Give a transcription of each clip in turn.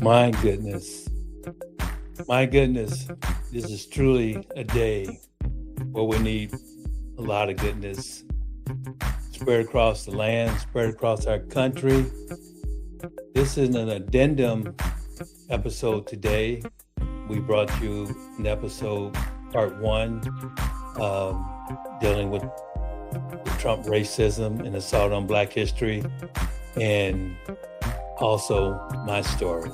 My goodness. My goodness. This is truly a day where we need a lot of goodness spread across the land, spread across our country. This is an addendum episode today. We brought you an episode, part one, dealing with the Trump racism and assault on Black history, and also my story.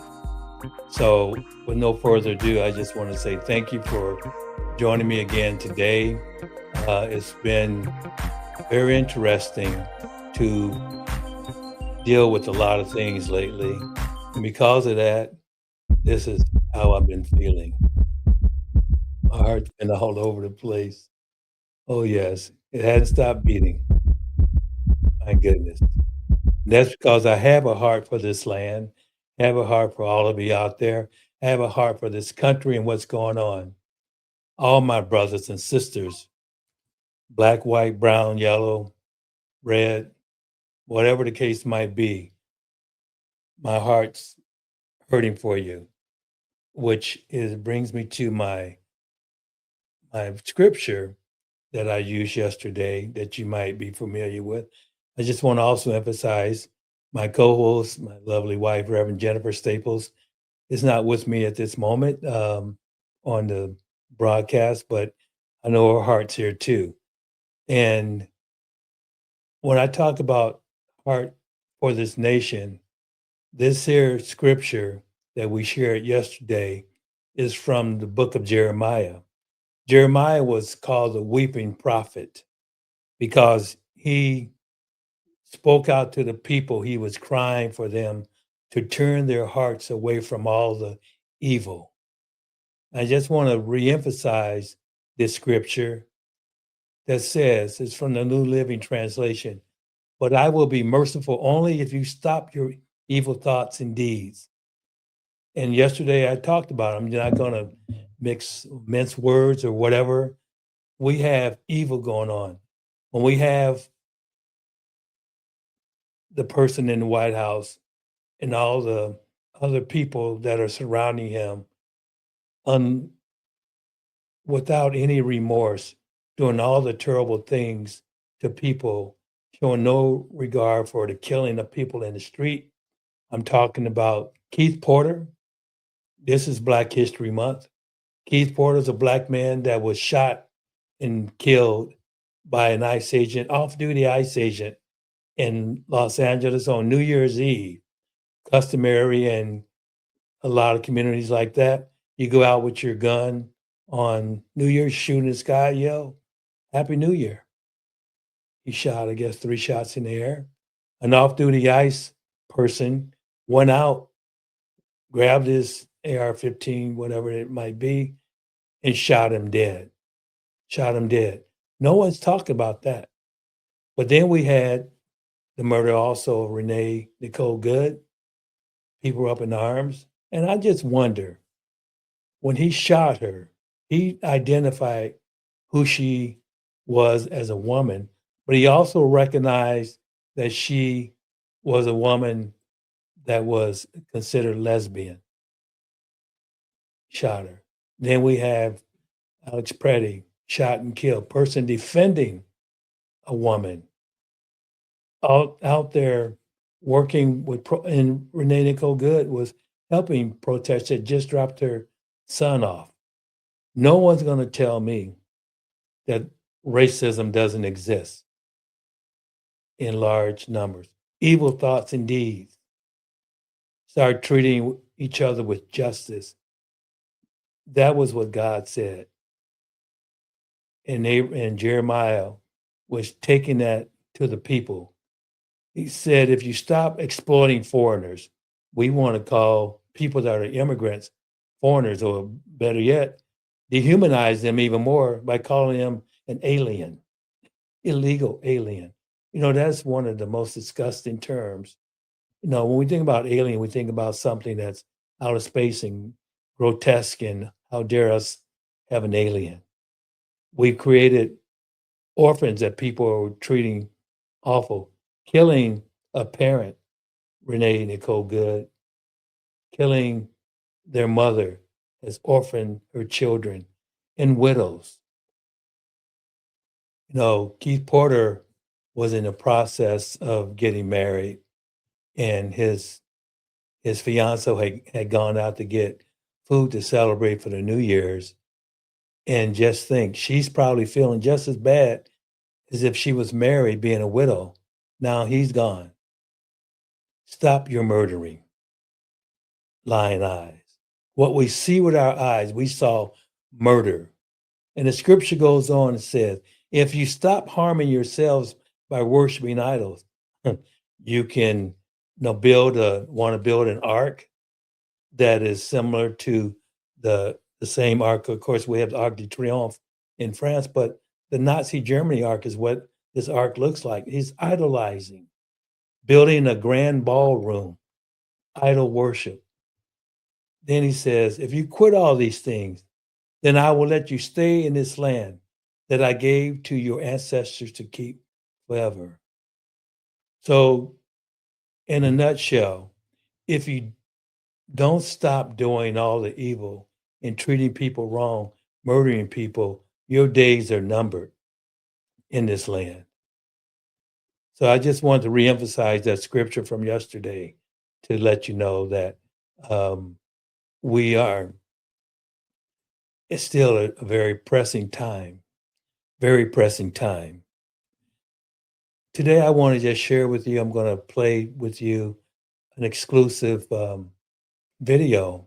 So, with no further ado, I just want to say thank you for joining me again today. It's been very interesting to deal with a lot of things lately. And because of that, this is how I've been feeling. My heart's been all over the place. Oh, yes, it hadn't stopped beating. My goodness. And that's because I have a heart for this land, have a heart for all of you out there, have a heart for this country and what's going on. All my brothers and sisters, black, white, brown, yellow, red, whatever the case might be, my heart's hurting for you, which brings me to my scripture that I used yesterday that you might be familiar with. I just want to also emphasize my co-host, my lovely wife, Reverend Jennifer Staples, is not with me at this moment on the broadcast, but I know her heart's here too. And when I talk about heart for this nation, this here scripture that we shared yesterday is from the book of Jeremiah. Jeremiah was called the weeping prophet because he spoke out to the people. He was crying for them to turn their hearts away from all the evil. I just want to reemphasize this scripture that says, it's from the New Living Translation, but I will be merciful only if you stop your evil thoughts and deeds. And yesterday I talked about, I'm not going to mince words or whatever. We have evil going on. When we have the person in the White House and all the other people that are surrounding him without any remorse, doing all the terrible things to people, showing no regard for the killing of people in the street. I'm talking about Keith Porter. This is Black History Month. Keith Porter is a Black man that was shot and killed by an ICE agent, off-duty ICE agent in Los Angeles on New Year's Eve. Customary in a lot of communities like that. You go out with your gun on New Year's, shooting the sky, yell, Happy New Year. He shot, I guess, 3 shots in the air. An off-duty ICE person went out, grabbed his AR-15, whatever it might be, and shot him dead. Shot him dead. No one's talked about that. But then we had the murder also of Renee Nicole Good. People were up in arms. And I just wonder, when he shot her, he identified who she was as a woman, but he also recognized that she was a woman that was considered lesbian. Shot her. Then we have Alex Preddy, shot and killed, person defending a woman out there working with, and Renee Nicole Good was helping protesters that just dropped her son off. No one's going to tell me that racism doesn't exist in large numbers. Evil thoughts and deeds. Start treating each other with justice. That was what God said. And Jeremiah was taking that to the people. He said, if you stop exploiting foreigners, we want to call people that are immigrants foreigners, or better yet, dehumanize them even more by calling them an alien, illegal alien. You know, that's one of the most disgusting terms. You know, when we think about alien, we think about something that's out of space and grotesque, and how dare us have an alien. We created orphans that people are treating awful, killing a parent, Renee Nicole Good, killing their mother, has orphaned her children and widows. You know, Keith Porter was in the process of getting married, and his fiance had gone out to get food to celebrate for the New Year's. And just think, she's probably feeling just as bad as if she was married, being a widow. Now he's gone. Stop your murdering, lying eyes. What we see with our eyes, we saw murder. And the scripture goes on and says, if you stop harming yourselves by worshiping idols, you can want to build an ark that is similar to the same ark. Of course, we have the Arc de Triomphe in France, but the Nazi Germany ark is what this ark looks like. He's idolizing, building a grand ballroom, idol worship. Then he says, if you quit all these things, then I will let you stay in this land that I gave to your ancestors to keep forever. So, in a nutshell, if you don't stop doing all the evil and treating people wrong, murdering people, your days are numbered in this land. So I just wanted to reemphasize that scripture from yesterday to let you know that it's still a very pressing time, very pressing time. Today, I want to just share with you, I'm going to play with you an exclusive video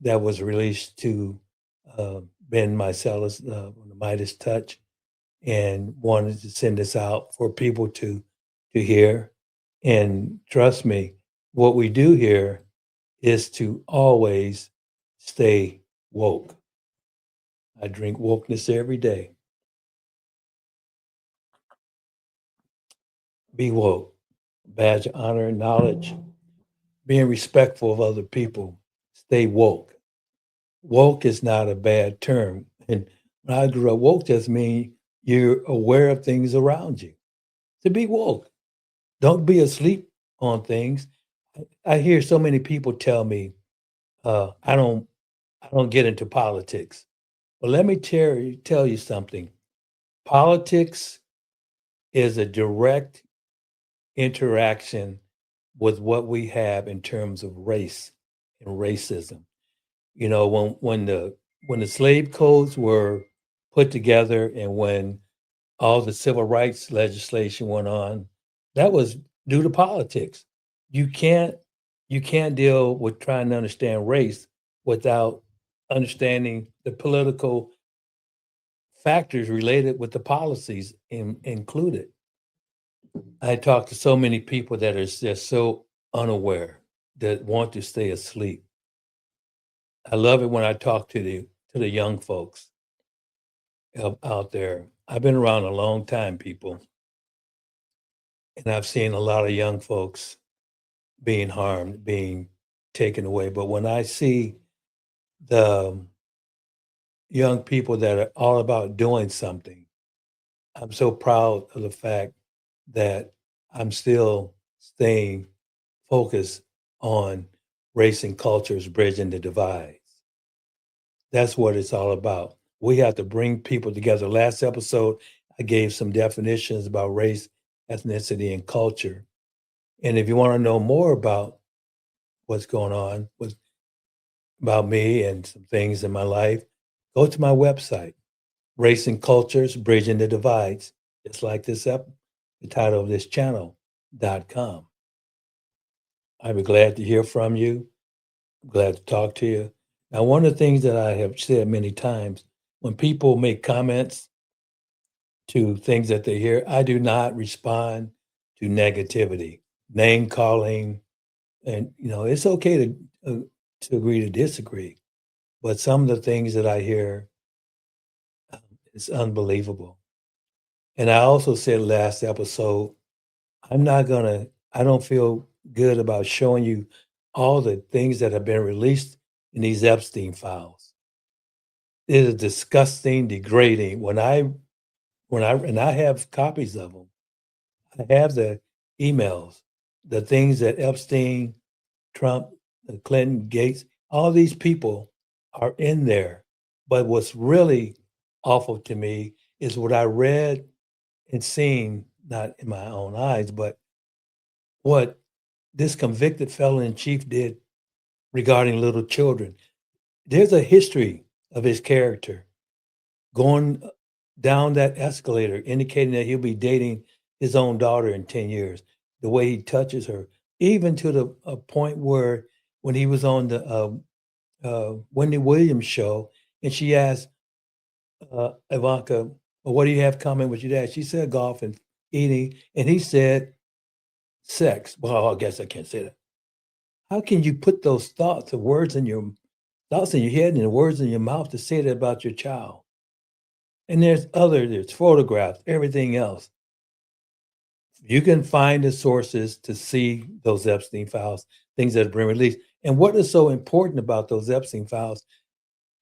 that was released to Ben Mycelis, the Midas Touch, and wanted to send this out for people to hear. And trust me, what we do here is to always stay woke. I drink wokeness every day. Be woke, badge of honor and knowledge, being respectful of other people. Stay woke. Woke is not a bad term. And when I grew up, woke just means you're aware of things around you. To be woke. Don't be asleep on things. I hear so many people tell me, I don't get into politics. Well, let me tell you something. Politics is a direct interaction with what we have in terms of race and racism. You know, when the slave codes were put together and when all the civil rights legislation went on, that was due to politics. You can't deal with trying to understand race without understanding the political factors related with the policies included. I talk to so many people that are just so unaware, that want to stay asleep. I love it when I talk to the young folks out there. I've been around a long time, people, and I've seen a lot of young folks being harmed, being taken away. But when I see the young people that are all about doing something, I'm so proud of the fact that I'm still staying focused on race and cultures bridging the divides. That's what it's all about. We have to bring people together. Last episode, I gave some definitions about race, ethnicity, and culture. And if you want to know more about what's going on about me and some things in my life, go to my website, Race and Cultures Bridging the Divides, just like the title of this channel.com. I'd be glad to hear from you. I'm glad to talk to you. Now, one of the things that I have said many times, when people make comments to things that they hear, I do not respond to negativity, name calling, and it's okay to agree to disagree. But some of the things that I hear is unbelievable. And I also said last episode, I don't feel good about showing you all the things that have been released in these Epstein files. It is disgusting, degrading. And I have copies of them. I have the emails, the things that Epstein, Trump Clinton, Gates, all these people are in there. But what's really awful to me is what I read and seen, not in my own eyes, but what this convicted felon in chief did regarding little children. There's a history of his character going down that escalator, indicating that he'll be dating his own daughter in 10 years, the way he touches her, even to the a point where when he was on the Wendy Williams show, and she asked Ivanka, well, what do you have coming with your dad? She said golf and eating, and he said sex. Well, I guess I can't say that. How can you put those thoughts or words in your thoughts in your head and the words in your mouth to say that about your child? And there's photographs, everything else. You can find the sources to see those Epstein files, things that have been released. And what is so important about those Epstein files?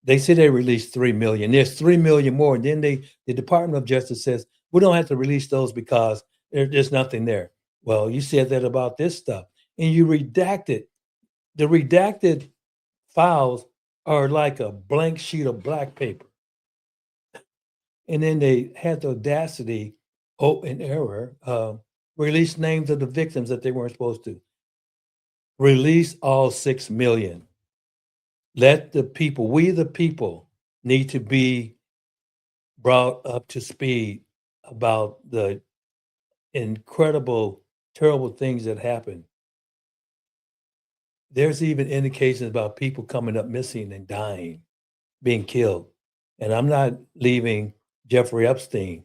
They say they released 3 million. There's 3 million more. And then the Department of Justice says, we don't have to release those because there's nothing there. Well, you said that about this stuff. And you redacted. The redacted files are like a blank sheet of black paper. And then they had the audacity, in error, release names of the victims that they weren't supposed to. Release all 6 million. Let the people, we the people, need to be brought up to speed about the incredible, terrible things that happen. There's even indications about people coming up missing and dying, being killed. And I'm not leaving Jeffrey Epstein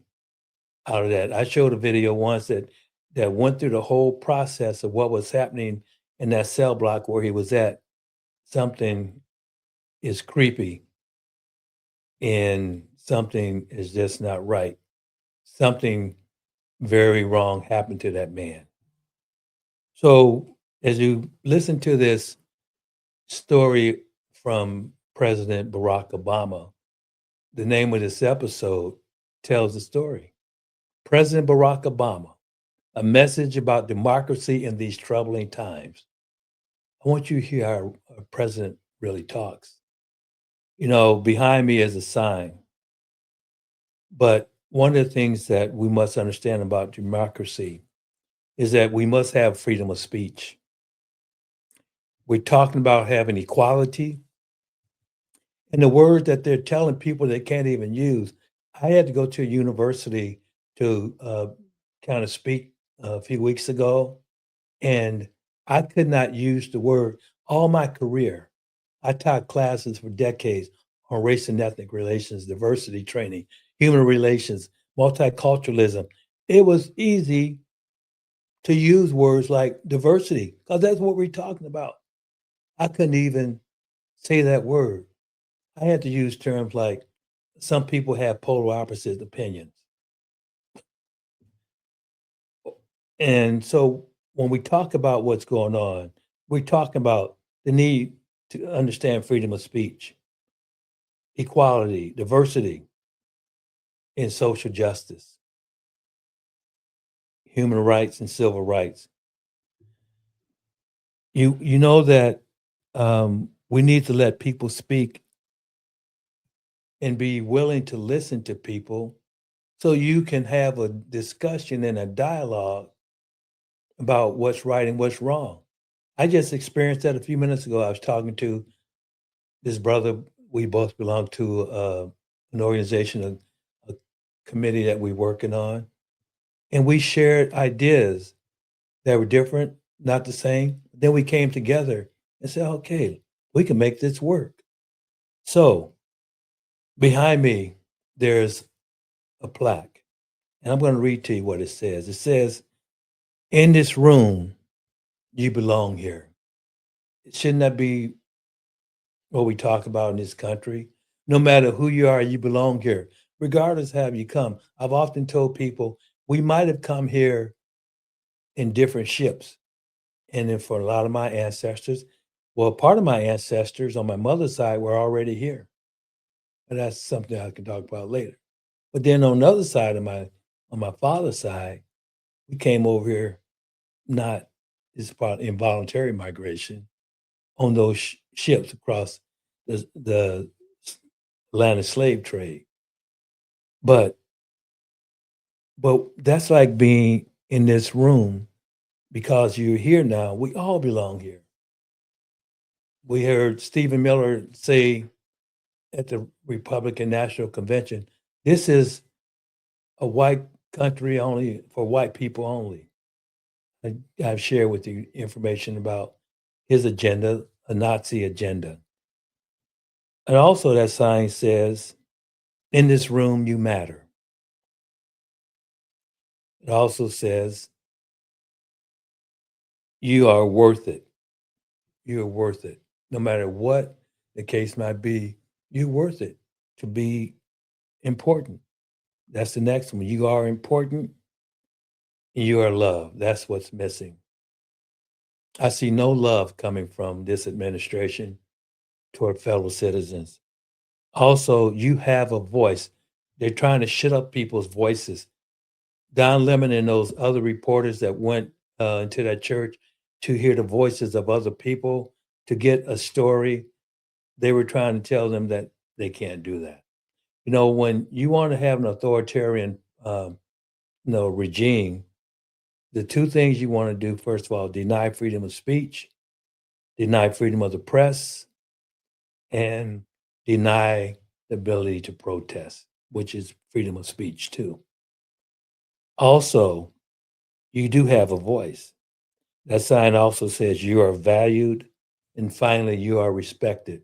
out of that. I showed a video once that went through the whole process of what was happening in that cell block where he was at. Something is creepy and something is just not right. Something very wrong happened to that man. So as you listen to this story from President Barack Obama, the name of this episode tells the story. President Barack Obama, a message about democracy in these troubling times. I want you to hear how our president really talks. You know, behind me is a sign. But one of the things that we must understand about democracy is that we must have freedom of speech. We're talking about having equality. And the word that they're telling people they can't even use. I had to go to a university to kind of speak a few weeks ago, and I could not use the word all my career. I taught classes for decades on race and ethnic relations, diversity training, human relations, multiculturalism. It was easy to use words like diversity because that's what we're talking about. I couldn't even say that word. I had to use terms like some people have polar opposite opinions. And so when we talk about what's going on, we're talking about the need to understand freedom of speech, equality, diversity, and social justice, human rights and civil rights. You know that we need to let people speak and be willing to listen to people so you can have a discussion and a dialogue about what's right and what's wrong. I just experienced that a few minutes ago. I was talking to this brother. We both belong to an organization, a committee that we're working on. And we shared ideas that were different, not the same. Then we came together and said, okay, we can make this work. So behind me, there's a plaque. And I'm going to read to you what it says. It says, in this room, you belong here. Shouldn't that be what we talk about in this country? No matter who you are, you belong here, regardless of how you come. I've often told people we might have come here in different ships. And then for a lot of my ancestors, well, part of my ancestors on my mother's side were already here. And that's something I can talk about later. But then on the other side of on my father's side, we came over here, not this part involuntary migration, on those ships across the Atlantic slave trade. But that's like being in this room because you're here now. We all belong here. We heard Stephen Miller say at the Republican National Convention, this is a white country only, for white people only. I've shared with you information about his agenda, a Nazi agenda. And also that sign says, in this room, you matter. It also says, you are worth it. You're worth it. No matter what the case might be, you're worth it to be important. That's the next one. You are important and you are loved. That's what's missing. I see no love coming from this administration toward fellow citizens. Also, you have a voice. They're trying to shut up people's voices. Don Lemon and those other reporters that went into that church to hear the voices of other people, to get a story, they were trying to tell them that they can't do that. You know, when you want to have an authoritarian, regime, the two things you want to do, first of all, deny freedom of speech, deny freedom of the press, and deny the ability to protest, which is freedom of speech too. Also, you do have a voice. That sign also says you are valued, and finally, you are respected.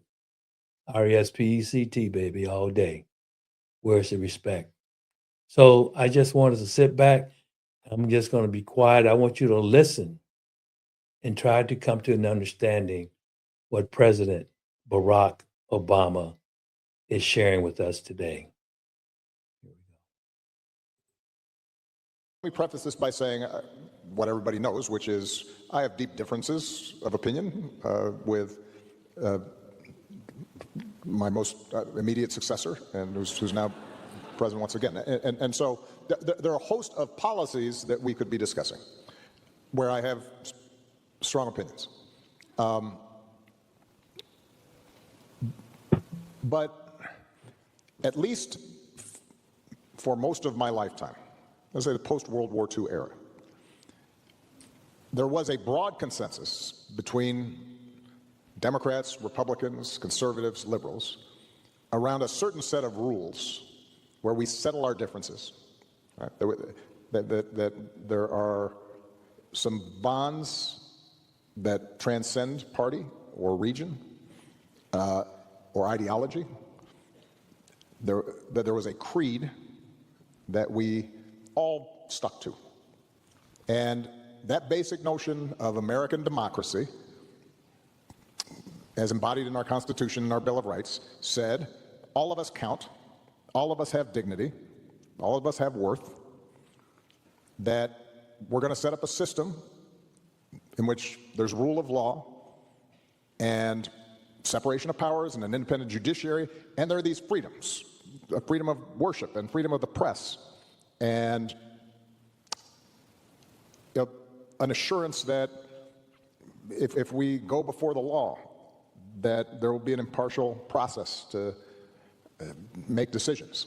RESPECT, baby, all day. Where's the respect? So I just wanted to sit back. I'm just going to be quiet. I want you to listen and try to come to an understanding what President Barack Obama is sharing with us today. Let me preface this by saying what everybody knows, which is I have deep differences of opinion with my most immediate successor, and who's now president once again. And so there are a host of policies that we could be discussing where I have strong opinions. But at least for most of my lifetime, let's say the post-World War II era, there was a broad consensus between Democrats, Republicans, conservatives, liberals, around a certain set of rules where we settle our differences. Right? That there are some bonds that transcend party or region or ideology. That there was a creed that we all stuck to. And that basic notion of American democracy, as embodied in our Constitution and our Bill of Rights, said all of us count, all of us have dignity, all of us have worth, that we're going to set up a system in which there's rule of law and separation of powers and an independent judiciary, and there are these freedoms, freedom of worship and freedom of the press, and an assurance that if we go before the law, that there will be an impartial process to make decisions.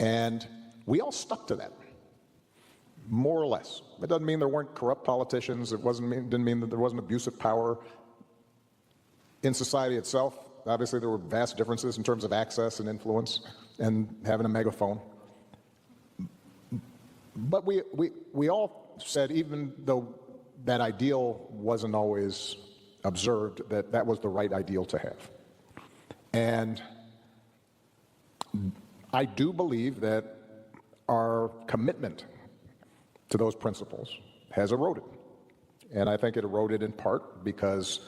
And we all stuck to that, more or less. It doesn't mean there weren't corrupt politicians. It didn't mean that there wasn't abuse of power in society itself. Obviously, there were vast differences in terms of access and influence and having a megaphone. But we all said, even though that ideal wasn't always observed, that was the right ideal to have. And I do believe that our commitment to those principles has eroded. And I think it eroded in part because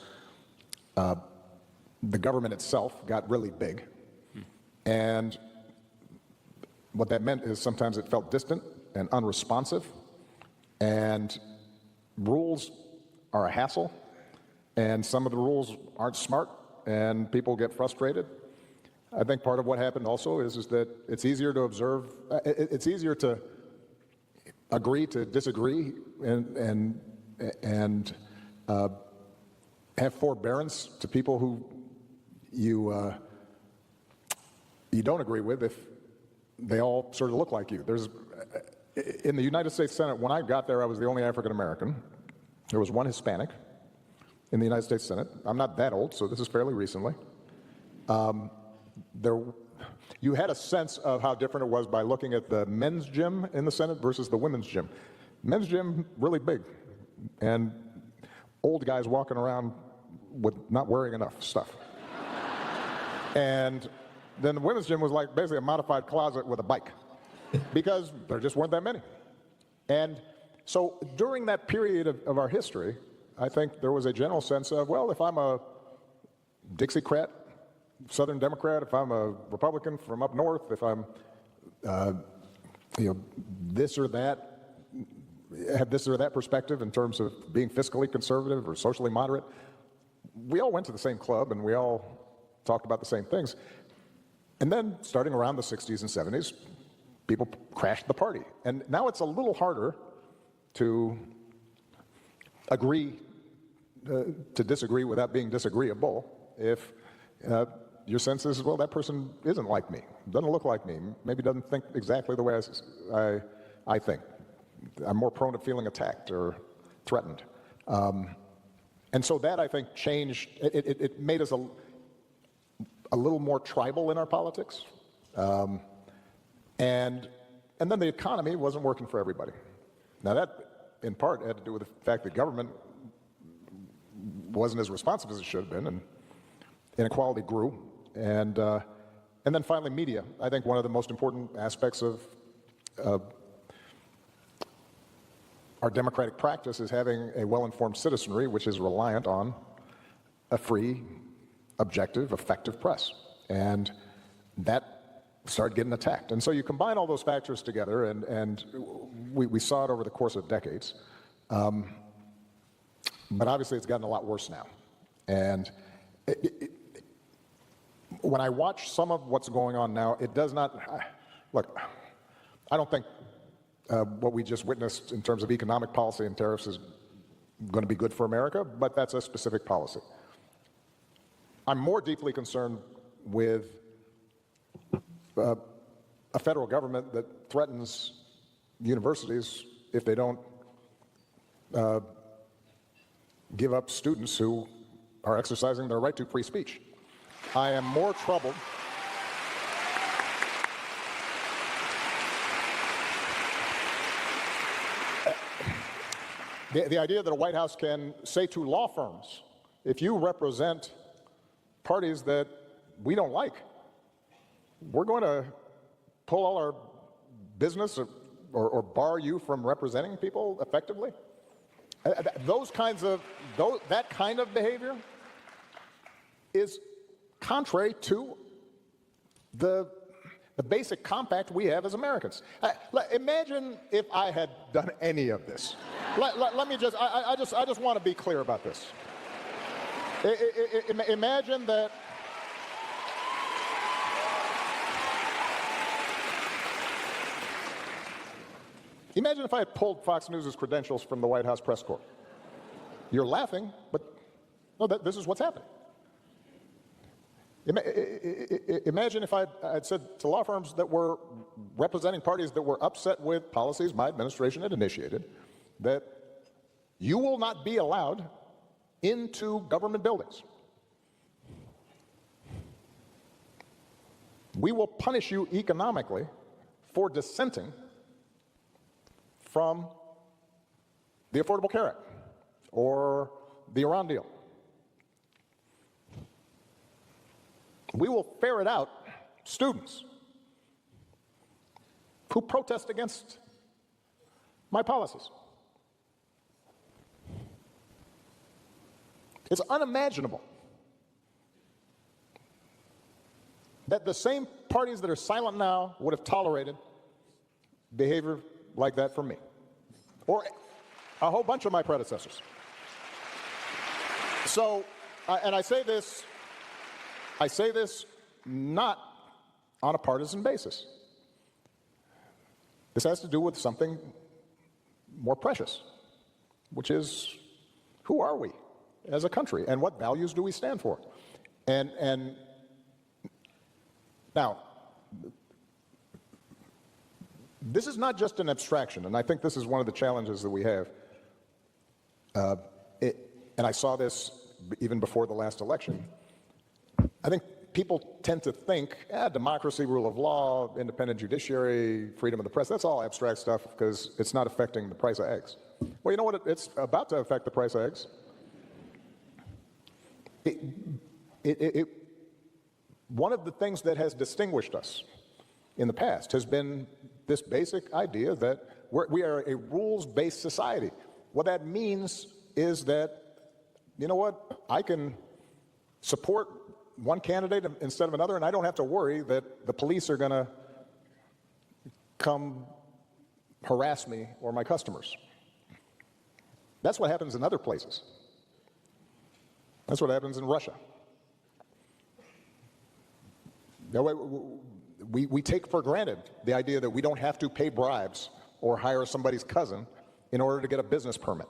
the government itself got really big. And what that meant is sometimes it felt distant and unresponsive, and rules are a hassle, and some of the rules aren't smart, and people get frustrated. I think part of what happened also is that it's easier to observe, it's easier to agree to disagree and have forbearance to people who you don't agree with if they all sort of look like you. In the United States Senate, when I got there, I was the only African American. There was one Hispanic in the United States Senate. I'm not that old, so this is fairly recently. You had a sense of how different it was by looking at the men's gym in the Senate versus the women's gym. Men's gym, really big, and old guys walking around with not wearing enough stuff. And then the women's gym was like basically a modified closet with a bike, because there just weren't that many. And so during that period of our history, I think there was a general sense of, well, if I'm a Dixiecrat, Southern Democrat, if I'm a Republican from up north, if I'm this or that, have this or that perspective in terms of being fiscally conservative or socially moderate, we all went to the same club and we all talked about the same things. And then starting around the 60s and 70s, people crashed the party. And now it's a little harder to agree to disagree without being disagreeable if your sense is, well, that person isn't like me, doesn't look like me, maybe doesn't think exactly the way I think. I'm more prone to feeling attacked or threatened. And so that, I think, changed, it made us a little more tribal in our politics. And then the economy wasn't working for everybody. Now that, in part, had to do with the fact that government wasn't as responsive as it should have been, and inequality grew. And then finally, media. I think one of the most important aspects of our democratic practice is having a well-informed citizenry, which is reliant on a free, objective, effective press. And that started getting attacked. And so you combine all those factors together, and we saw it over the course of decades. But obviously it's gotten a lot worse now. And when I watch some of what's going on now, it does not, look, I don't think what we just witnessed in terms of economic policy and tariffs is going to be good for America, but that's a specific policy. I'm more deeply concerned with a federal government that threatens universities if they don't give up students who are exercising their right to free speech. I am more troubled. The idea that a White House can say to law firms, if you represent parties that we don't like, we're going to pull all our business or bar you from representing people effectively. That kind of behavior is contrary to the basic compact we have as Americans. Imagine if I had done any of this. Let me I just want to be clear about this. Imagine that. Imagine if I had pulled Fox News' credentials from the White House press corps. You're laughing, but no, this is what's happening. Imagine if I'd said to law firms that were representing parties that were upset with policies my administration had initiated, that you will not be allowed into government buildings. We will punish you economically for dissenting from the Affordable Care Act or the Iran deal. We will ferret out students who protest against my policies. It's unimaginable that the same parties that are silent now would have tolerated behavior like that from me, or a whole bunch of my predecessors. So, and I say this not on a partisan basis. This has to do with something more precious, which is, who are we as a country, and what values do we stand for? And now, this is not just an abstraction, and I think this is one of the challenges that we have. And I saw this even before the last election. I think people tend to think, democracy, rule of law, independent judiciary, freedom of the press, that's all abstract stuff because it's not affecting the price of eggs. Well, you know what? It's about to affect the price of eggs. One of the things that has distinguished us in the past has been this basic idea that we are a rules-based society. What that means is that, you know what, I can support one candidate instead of another, and I don't have to worry that the police are going to come harass me or my customers. That's what happens in other places. That's what happens in Russia. We take for granted the idea that we don't have to pay bribes or hire somebody's cousin in order to get a business permit.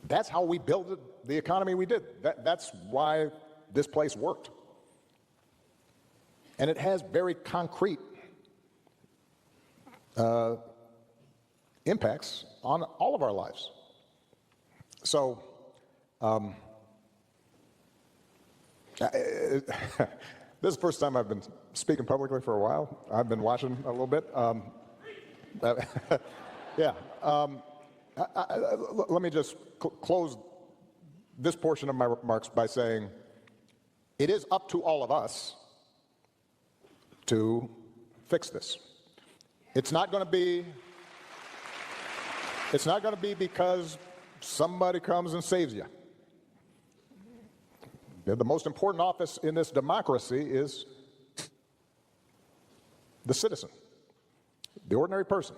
That's how we built the economy we did. That's why this place worked. And it has very concrete impacts on all of our lives. So, this is the first time I've been speaking publicly for a while. I've been watching a little bit. Yeah. Let me just close this portion of my remarks by saying it is up to all of us to fix this. It's not going to be because somebody comes and saves you. The most important office in this democracy is the citizen, the ordinary person,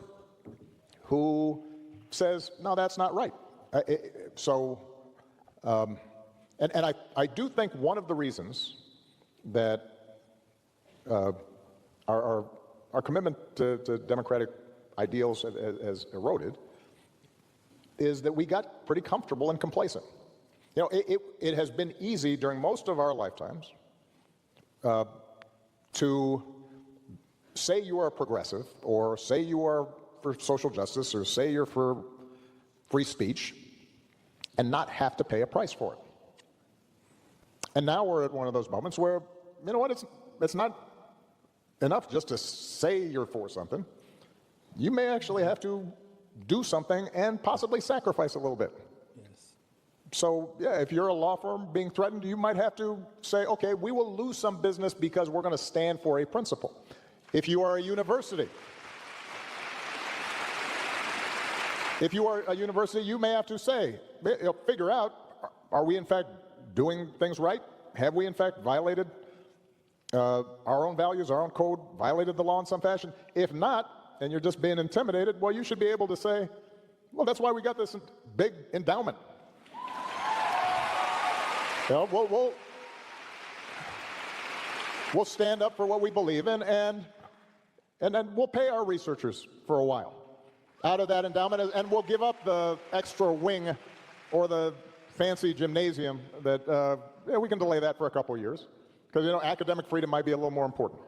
who says, no, that's not right. And I do think one of the reasons that our commitment to democratic ideals has eroded is that we got pretty comfortable and complacent. You know, it has been easy during most of our lifetimes to say you are a progressive, or say you are for social justice, or say you're for free speech, and not have to pay a price for it. And now we're at one of those moments where, you know what, it's not enough just to say you're for something. You may actually have to do something and possibly sacrifice a little bit. Yes. So, yeah, if you're a law firm being threatened, you might have to say, okay, we will lose some business because we're going to stand for a principle. If you are a university, you may have to say, figure out, are we in fact doing things right? Have we in fact violated our own values, our own code, violated the law in some fashion? If not, and you're just being intimidated, well, you should be able to say, well, that's why we got this big endowment. We'll stand up for what we believe in, and then we'll pay our researchers for a while out of that endowment, and we'll give up the extra wing or the fancy gymnasium that we can delay that for a couple of years, because, you know, academic freedom might be a little more important.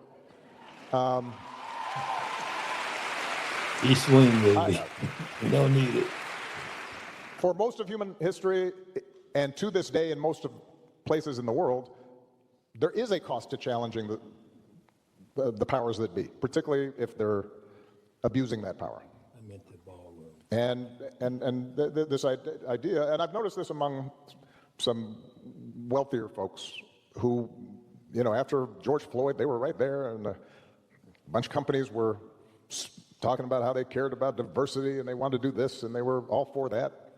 East wing, baby. We don't need it. For most of human history, and to this day in most of places in the world, there is a cost to challenging the powers that be, particularly if they're abusing that power. I meant the ballroom. And this idea, and I've noticed this among some wealthier folks who, you know, after George Floyd, they were right there, and a bunch of companies were talking about how they cared about diversity and they wanted to do this, and they were all for that,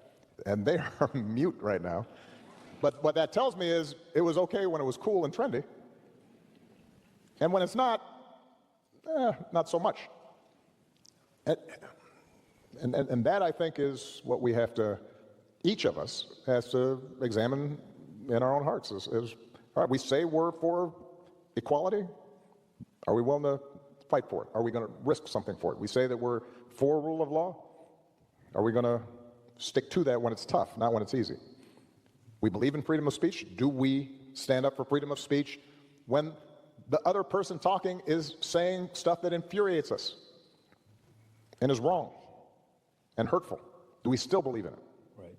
and they are mute right now. But what that tells me is it was okay when it was cool and trendy, and when it's not, not so much. And that, I think, is what we have to, each of us has to examine in our own hearts. Is all right, we say we're for equality. Are we willing to fight for it? Are we going to risk something for it? We say that we're for rule of law. Are we going to stick to that when it's tough, not when it's easy. We believe in freedom of speech. Do we stand up for freedom of speech when the other person talking is saying stuff that infuriates us and is wrong and hurtful? Do we still believe in it? Right.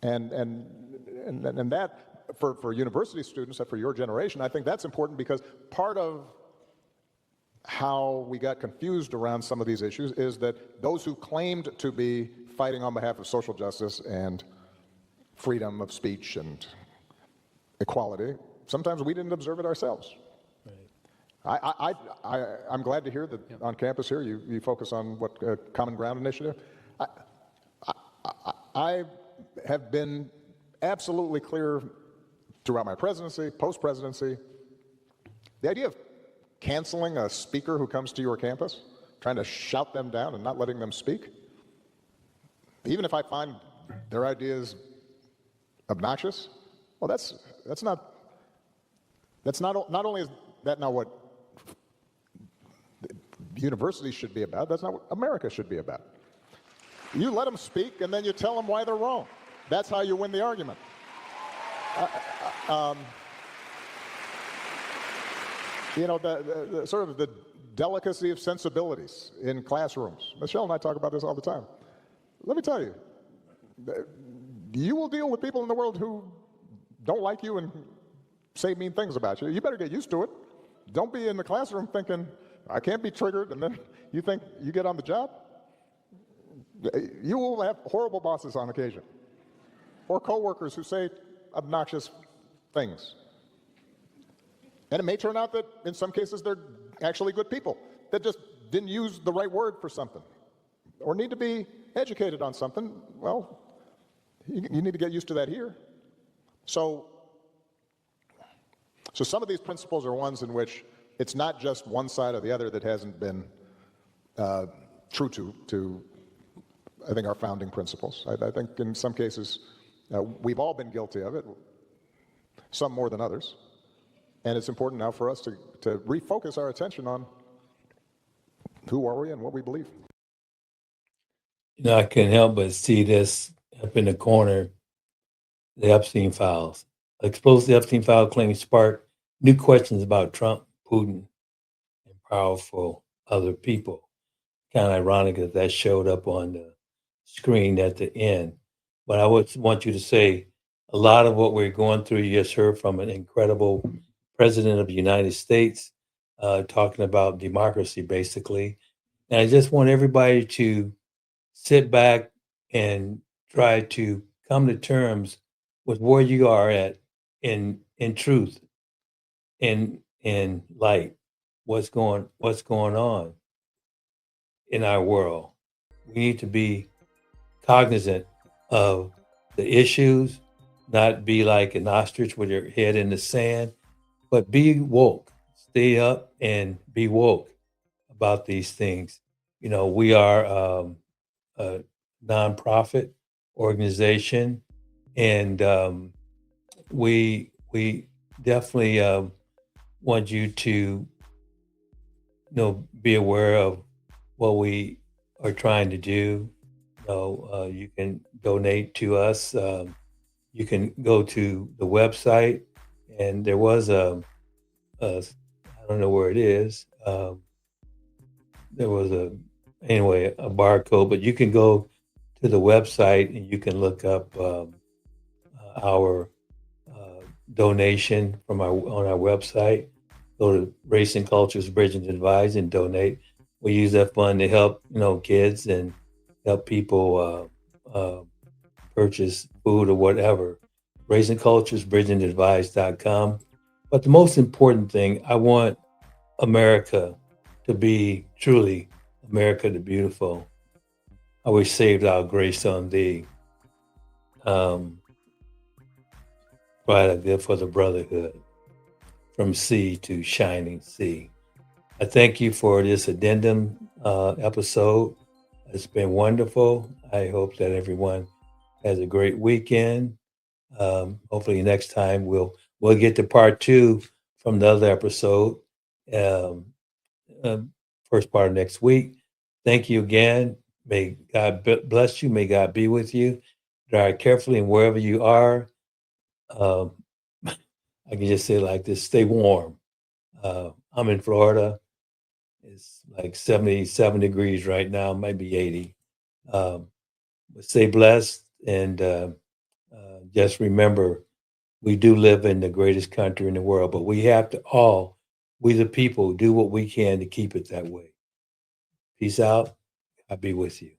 And that, for university students, for your generation, I think that's important, because part of how we got confused around some of these issues is that those who claimed to be fighting on behalf of social justice and freedom of speech and equality, sometimes we didn't observe it ourselves. Right. I'm glad to hear that on campus here you focus on what Common Ground Initiative. I have been absolutely clear throughout my presidency, post-presidency, the idea of canceling a speaker who comes to your campus, trying to shout them down and not letting them speak, even if I find their ideas obnoxious, well, not only is that not what universities should be about, that's not what America should be about. You let them speak, and then you tell them why they're wrong. That's how you win the argument. You know, the sort of the delicacy of sensibilities in classrooms. Michelle and I talk about this all the time. Let me tell you, you will deal with people in the world who don't like you and say mean things about you. You better get used to it. Don't be in the classroom thinking, I can't be triggered, and then you think you get on the job. You will have horrible bosses on occasion, or coworkers who say obnoxious things. And it may turn out that in some cases they're actually good people that just didn't use the right word for something or need to be educated on something. Well, you need to get used to that here. So some of these principles are ones in which it's not just one side or the other that hasn't been true to I think, our founding principles. I think in some cases we've all been guilty of it, some more than others. And it's important now for us to refocus our attention on who are we and what we believe. You know, I couldn't help but see this up in the corner, the Epstein files. Exposed the Epstein file claims sparked new questions about Trump, Putin, and powerful other people. Kind of ironic that that showed up on the screen at the end. But I would want you to say a lot of what we're going through, you just heard from an incredible president of the United States talking about democracy, basically. And I just want everybody to sit back and try to come to terms with where you are at in truth, in light, what's going on in our world. We need to be cognizant of the issues, not be like an ostrich with your head in the sand, but be woke. Stay up and be woke about these things. You know, we are a nonprofit organization, and we definitely want you to be aware of what we are trying to do. You can donate to us. You can go to the website, and there was I don't know where it is. There was a barcode, but you can go to the website and you can look up our donation on our website. Go to Race and Cultures Bridging and Advise and donate. We use that fund to help kids and help people purchase food or whatever. Race and Cultures Bridging and Advise.com. But the most important thing, I want America to be truly America the Beautiful. We saved our grace on thee. Right, good for the brotherhood, from sea to shining sea. I thank you for this addendum episode. It's been wonderful. I hope that everyone has a great weekend. Hopefully next time we'll get to part 2 from the other episode. First part of next week. Thank you again. May God bless you. May God be with you. Drive carefully, and wherever you are, um, I can just say it like this: stay warm. I'm in Florida. It's like 77 degrees right now, maybe 80. Um, but stay blessed, and just remember, we do live in the greatest country in the world, but we have to all, we the people, do what we can to keep it that way. Peace out. I'll be with you.